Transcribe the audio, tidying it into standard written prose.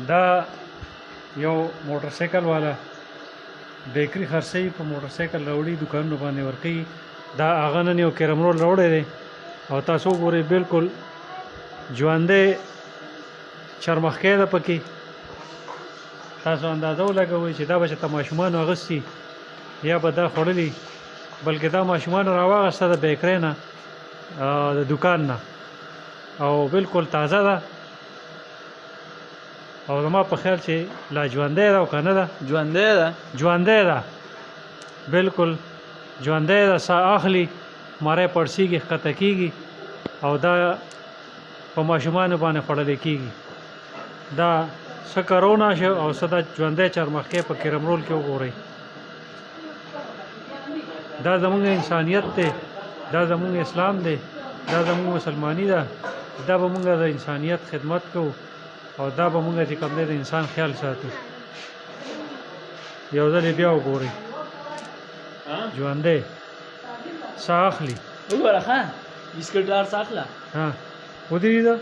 دا یو موټر سایکل والا بیکري خرڅوي په موټر سایکل راوړي دوکانونو باندې ورکوي دا هغه نن یو کرم رول راوړی دی او تاسو وګورئ بالکل ژوندی چرمخکی ده پکې تاسو اندازه ولګوئ چې دا به چېرته ماشومانو اغوستي یا به دا خوړلي بلکې دا ماشومانو راواغسته د بیکرۍ نه د دوکان نه او بالکل تازه ده او زما په خیال چې لا ژوندی ده او که نه ده ژوندی ده بالکل ژوندی ده ساه اخلي مری پړسېږي ښکته کېږي او دا په ماشومانو باندې خوړلی کېږي دا څه کرونا شو او څه دا ژوندی چرمخکی په کرم رول کې وګورئ دا زمونږ انسانیت دی دا زمونږ اسلام دی دا زمونږ مسلماني ده دا به مونږ د انسانیت خدمت کوو او دا به مونږ چې کوم دی د انسان خیال ساتو یو ځل بیا وګورئ ژوندی ساه اخلي وګوره ښه بسکټ دار څه اخله ها ودرېده